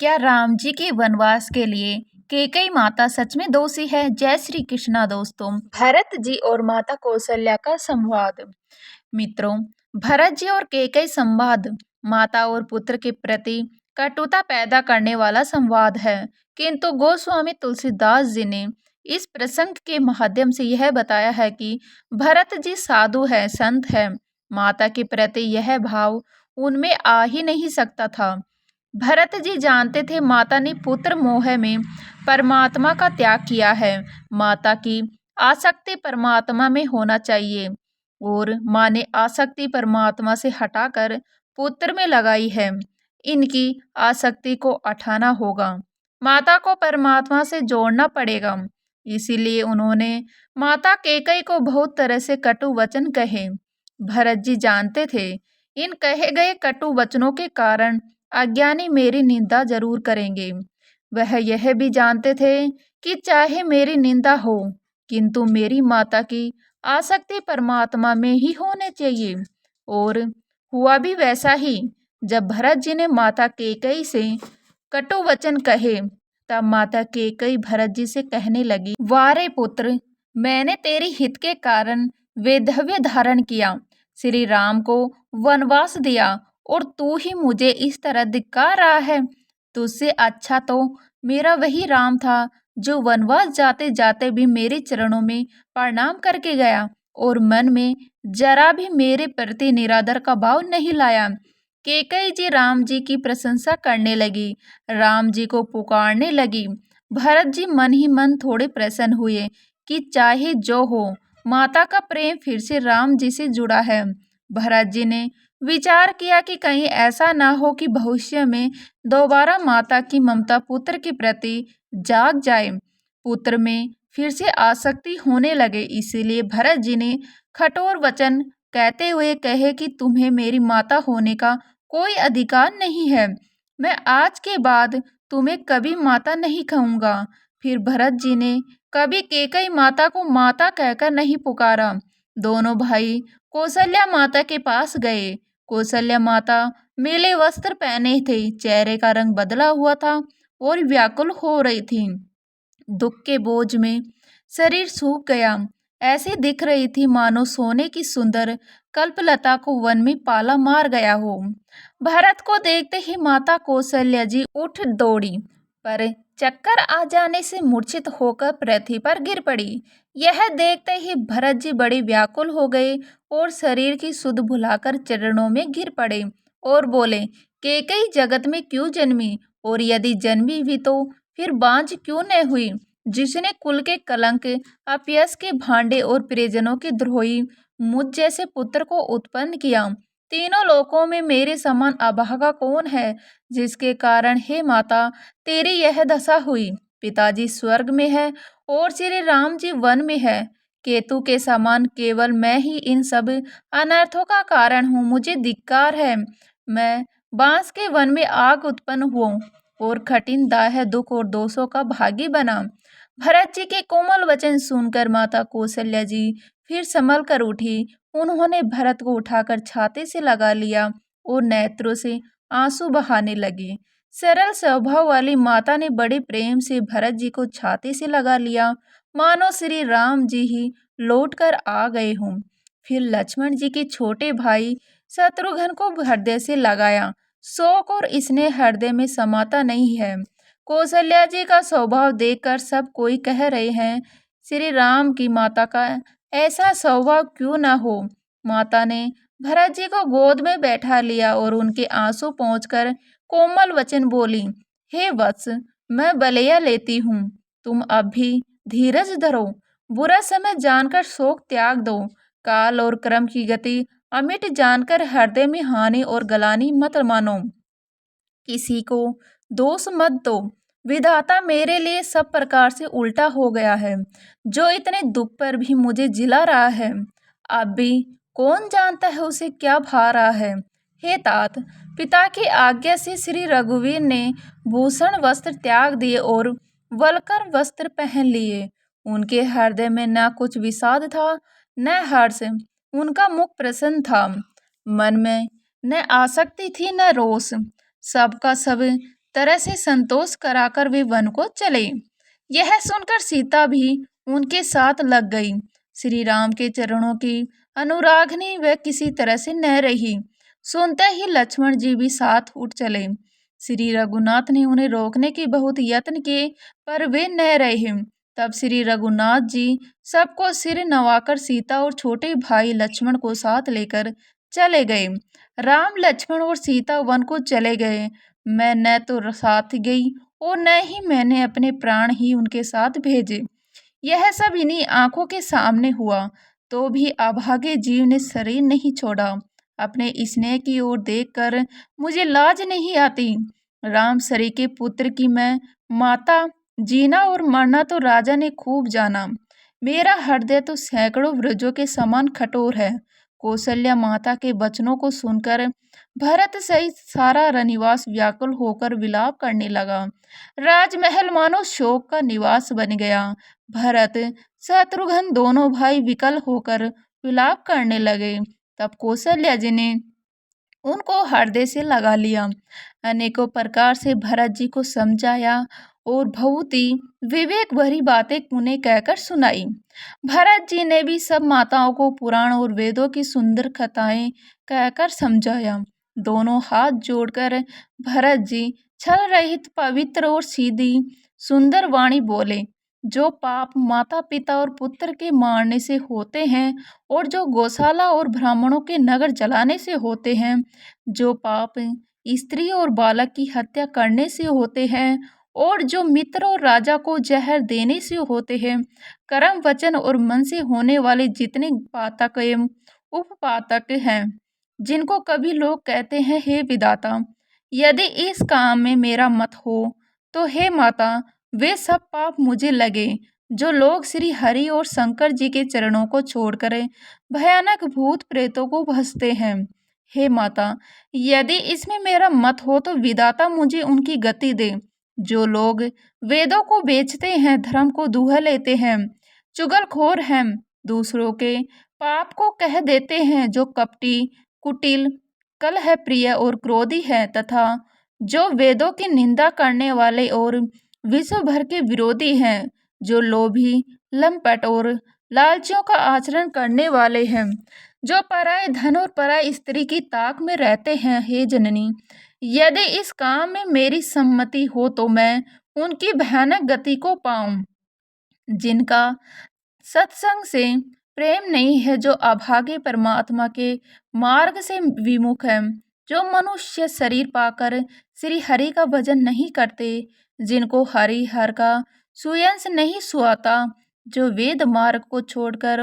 क्या राम जी के वनवास के लिए कैकेयी माता सच में दोषी है? जय श्री कृष्णा दोस्तों। भरत जी और माता कौशल्या का संवाद। मित्रों, भरत जी और कैकेयी संवाद माता और पुत्र के प्रति कटुता पैदा करने वाला संवाद है। किंतु गोस्वामी तुलसीदास जी ने इस प्रसंग के माध्यम से यह बताया है कि भरत जी साधु है, संत है। माता के प्रति यह भाव उनमें आ ही नहीं सकता था। भरत जी जानते थे माता ने पुत्र मोह में परमात्मा का त्याग किया है। माता की आसक्ति परमात्मा में होना चाहिए और माँ ने आसक्ति परमात्मा से हटाकर पुत्र में लगाई है। इनकी आसक्ति को हटाना होगा, माता को परमात्मा से जोड़ना पड़ेगा। इसीलिए उन्होंने माता कैकेयी को बहुत तरह से कटु वचन कहे। भरत जी जानते थे इन कहे गए कटु वचनों के कारण अज्ञानी मेरी निंदा जरूर करेंगे। वह यह भी जानते थे कि चाहे मेरी निंदा हो, किंतु मेरी माता की आसक्ति परमात्मा में ही होने चाहिए। और हुआ भी वैसा ही। जब भरत जी ने माता कैकेयी से कटु वचन कहे, तब माता कैकेयी भरत जी से कहने लगी, वारे पुत्र, मैंने तेरी हित के कारण वैधव्य धारण किया, श्री राम को वनवास दिया और तू ही मुझे इस तरह धिक्कार रहा है। तुझसे अच्छा तो मेरा वही राम था जो वनवास जाते जाते भी मेरे चरणों में प्रणाम करके गया और मन में जरा भी मेरे प्रति निरादर का भाव नहीं लाया। कैकेयी जी राम जी की प्रशंसा करने लगी, राम जी को पुकारने लगी। भरत जी मन ही मन थोड़े प्रसन्न हुए कि चाहे जो हो, माता का प्रेम फिर से राम जी से जुड़ा है। भरत जी ने विचार किया कि कहीं ऐसा ना हो कि भविष्य में दोबारा माता की ममता पुत्र के प्रति जाग जाए, पुत्र में फिर से आसक्ति होने लगे। इसीलिए भरत जी ने कठोर वचन कहते हुए कहे कि तुम्हें मेरी माता होने का कोई अधिकार नहीं है। मैं आज के बाद तुम्हें कभी माता नहीं कहूँगा। फिर भरत जी ने कभी कैकेयी माता को माता कहकर नहीं पुकारा। दोनों भाई कौशल्या माता के पास गए। कौशल्या माता मेले वस्त्र पहने थे, चेहरे का रंग बदला हुआ था और व्याकुल हो रही थी। दुख के बोझ में शरीर सूख गया, ऐसी दिख रही थी मानो सोने की सुंदर कल्पलता को वन में पाला मार गया हो। भरत को देखते ही माता कौशल्या जी उठ दौड़ी, पर चक्कर आ जाने से मूर्छित होकर पृथ्वी पर गिर पड़ी। यह देखते ही भरत जी बड़े व्याकुल हो गए और शरीर की सुध भुलाकर चरणों में गिर पड़े और बोले, कैकेयी जगत में क्यों जन्मी, और यदि जन्मी भी तो फिर बांझ क्यों न हुई, जिसने कुल के कलंक, अपयश के भांडे और परिजनों के द्रोही मुझ जैसे पुत्र को उत्पन्न किया। तीनों लोकों में मेरे समान अभागा कौन है, जिसके कारण हे माता तेरी यह दशा हुई। पिताजी स्वर्ग में है और श्री राम जी वन में है। केतु के समान केवल मैं ही इन सब अनर्थों का कारण हूँ। मुझे धिक्कार है। मैं बांस के वन में आग उत्पन्न हुआ और कठिन दाह, दुख और दोषों का भागी बना। भरत जी के कोमल वचन सुनकर माता कौशल्या जी फिर संभल कर उठी। उन्होंने भरत को उठाकर छाती से लगा लिया और नेत्रों से आंसू बहाने लगी। सरल स्वभाव वाली माता ने बड़े प्रेम से भरत जी को छाती से लगा लिया, मानो श्री राम जी ही लौट कर आ गए हों। फिर लक्ष्मण जी के छोटे भाई शत्रुघ्न को हृदय से लगाया। शोक और स्नेह हृदय में समाता नहीं है। कौशल्या जी का स्वभाव देखकर सब कोई कह रहे हैं, श्री राम की माता का ऐसा स्वभाव क्यों न हो। माता ने भरत जी को गोद में बैठा लिया और उनके आंसू पोंछकर कोमल वचन बोली, हे वत्स, मैं बलैया लेती हूँ, तुम अब भी धीरज धरो। बुरा समय जानकर शोक त्याग दो। काल और क्रम की गति अमिट जानकर हृदय में हानि और गलानी मत मानो। किसी को दोष मत दो। विधाता मेरे लिए सब प्रकार से उल्टा हो गया है, जो इतने दुख पर भी मुझे जिला रहा है। अब भी कौन जानता है उसे क्या भा रहा है। हे तात, पिता की आज्ञा से श्री रघुवीर ने भूषण वस्त्र त्याग दिए और वल्कर वस्त्र पहन लिए। उनके हृदय में न कुछ विषाद था न हर्ष। उनका मुख प्रसन्न था। मन में न आसक्ति थी न रोष। सबका सब तरह से संतोष कराकर वे वन को चले। यह सुनकर सीता भी उनके साथ लग गई। श्री राम के चरणों की अनुरागनी वे किसी तरह से न रही। सुनते ही लक्ष्मण जी भी साथ उठ चले। श्री रघुनाथ ने उन्हें रोकने की बहुत यत्न किए, पर वे न रहे। तब श्री रघुनाथ जी सबको सिर नवाकर सीता और छोटे भाई लक्ष्मण को साथ लेकर चले गए। राम लक्ष्मण और सीता वन को चले गए। मैं न तो साथ गई और न ही मैंने अपने प्राण ही उनके साथ भेजे। यह सब इन्हीं आंखों के सामने हुआ, तो भी अभागे जीव ने शरीर नहीं छोड़ा। अपने स्नेह की ओर देखकर मुझे लाज नहीं आती। राम सरी के पुत्र की मैं माता, जीना और मरना तो राजा ने खूब जाना। मेरा हृदय तो सैकड़ों वृक्षों के समान कठोर है। कौशल्या माता के वचनों को सुनकर भरत सहित सारा रनिवास व्याकुल होकर विलाप करने लगा। राजमहल मानो शोक का निवास बन गया। भरत शत्रुघ्न दोनों भाई विकल होकर विलाप करने लगे। तब कौशल्या जी ने उनको हृदय से लगा लिया। अनेकों प्रकार से भरत जी को समझाया और बहुत ही विवेक भरी बातें उन्हें कहकर सुनाई। भरत जी ने भी सब माताओं को पुराण और वेदों की सुंदर कथाएं कहकर समझाया। दोनों हाथ जोड़कर भरत जी छल रहित पवित्र और सीधी सुंदर वाणी बोले। जो पाप माता पिता और पुत्र के मारने से होते हैं और जो गौशाला और ब्राह्मणों के नगर जलाने से होते हैं, जो पाप स्त्री और बालक की हत्या करने से होते हैं और जो मित्र और राजा को जहर देने से होते हैं, कर्म वचन और मन से होने वाले जितने पातक एवं उपपातक हैं, जिनको कभी लोग कहते हैं हे विधाता, यदि इस काम में मेरा मत हो तो हे माता वे सब पाप मुझे लगे जो लोग श्री हरि और शंकर जी के चरणों को छोड़कर भयानक भूत प्रेतों को भसते हैं। हे माता, यदि इसमें मेरा मत हो तो विधाता मुझे उनकी गति दे। जो लोग वेदों को बेचते हैं, धर्म को दुहा लेते हैं, चुगलखोर हैं, दूसरों के पाप को कह देते हैं, जो कपटी, कुटिल, कलह प्रिय और क्रोधी है, तथा जो वेदों की निंदा करने वाले और विश्व भर के विरोधी हैं, जो लोभी, लंपट और लालचियों का आचरण करने वाले हैं, जो पराये धन और पराई स्त्री की ताक में रहते हैं। हे जननी, यदि इस काम में मेरी सम्मति हो तो मैं उनकी भयानक गति को पाऊं। जिनका सत्संग से प्रेम नहीं है, जो अभागे परमात्मा के मार्ग से विमुख है, जो मनुष्य शरीर पाकर श्री हरि का भजन नहीं करते, जिनको हरि हर का सुयंस नहीं सुहाता, जो वेद मार्ग को छोड़कर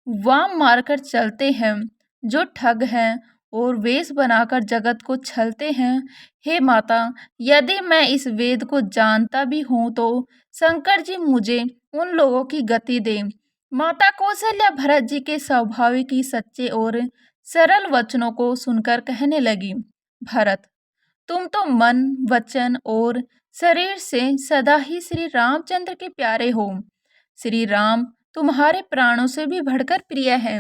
वाम मार्ग कर चलते हैं, जो ठग हैं और वेश बनाकर जगत को छलते हैं। हे माता, यदि मैं इस वेद को जानता भी हूँ तो शंकर जी मुझे उन लोगों की गति दे। माता कौशल्या भरत जी के स्वाभाविक ही सच्चे और सरल वचनों को सुनकर कहने लगी, भरत, तुम तो मन, वचन और शरीर से सदा ही श्री रामचंद्र के प्यारे हो। श्री राम तुम्हारे प्राणों से भी बढ़कर प्रिय है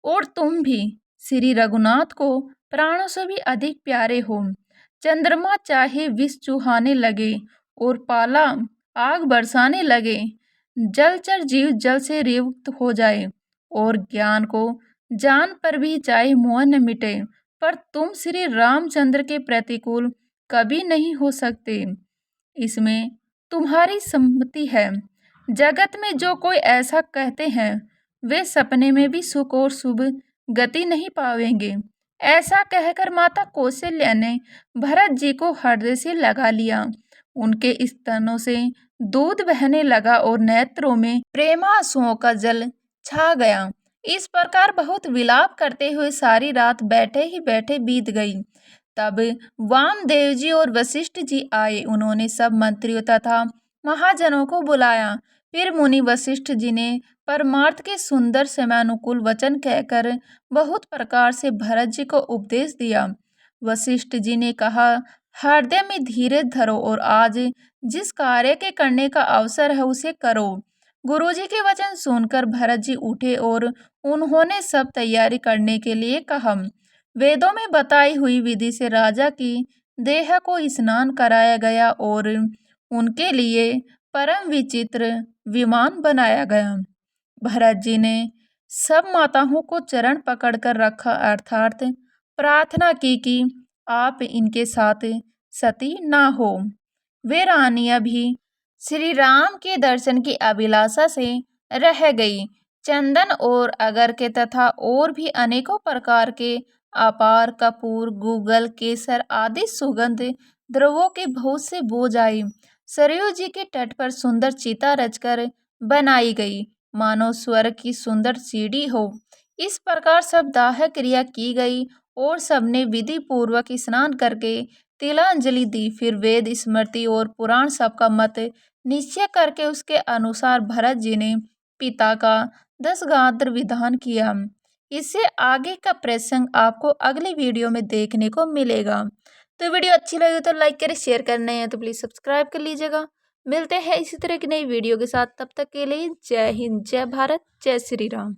और तुम भी श्री रघुनाथ को प्राणों से भी अधिक प्यारे हो। चंद्रमा चाहे विष चुहाने लगे और पाला आग बरसाने लगे, जलचर जीव जल से युक्त हो जाए और ज्ञान को जान पर भी चाहे मोह न मिटे, पर तुम श्री रामचंद्र के प्रतिकूल कभी नहीं हो सकते। इसमें तुम्हारी सम्मति है। जगत में जो कोई ऐसा कहते हैं, वे सपने में भी सुख और शुभ गति नहीं पावेंगे। ऐसा कहकर माता कौशल्या ने भरत जी को हृदय से लगा लिया। उनके स्तनों से दूध बहने लगा और नेत्रों में प्रेमांसुओं का जल छा गया। इस प्रकार बहुत विलाप करते हुए सारी रात बैठे ही बैठे बीत गई। तब वामदेव जी और वशिष्ठ जी आए। उन्होंने सब मंत्रियों तथा महाजनों को बुलाया। फिर मुनि वशिष्ठ जी ने परमार्थ के सुंदर समयानुकूल वचन कहकर बहुत प्रकार से भरत जी को उपदेश दिया। वशिष्ठ जी ने कहा, हृदय में धीरज धरो और आज जिस कार्य के करने का अवसर है उसे करो। गुरुजी के वचन सुनकर भरत जी उठे और उन्होंने सब तैयारी करने के लिए कहा। वेदों में बताई हुई विधि से राजा की देह को स्नान कराया गया और उनके लिए परम विचित्र विमान बनाया गया। भरत जी ने सब माताओं को चरण पकड़कर रखा अर्थात प्रार्थना की कि आप इनके साथ सती ना हो। वे रानियां भी श्री राम के दर्शन की अभिलाषा से रह गई। चंदन और अगर के तथा और भी अनेकों प्रकार के अपार कपूर गूगल केसर आदि सुगंध द्रव्यों के बहुत से बोझ आई। सरयू जी के तट पर सुंदर चिता रचकर बनाई गई, मानो स्वर्ग की सुंदर सीढ़ी हो। इस प्रकार सब दाह क्रिया की गई और सबने विधि पूर्वक स्नान करके तिलांजलि दी। फिर वेद स्मृति और पुराण सबका मत निश्चय करके उसके अनुसार भरत जी ने पिता का 10 गात्र विधान किया। इससे आगे का प्रसंग आपको अगली वीडियो में देखने को मिलेगा। तो वीडियो अच्छी लगी तो लाइक करें, शेयर करना है तो प्लीज़ सब्सक्राइब कर लीजिएगा। मिलते हैं इसी तरह की नई वीडियो के साथ, तब तक के लिए जय हिंद, जय भारत, जय श्री राम।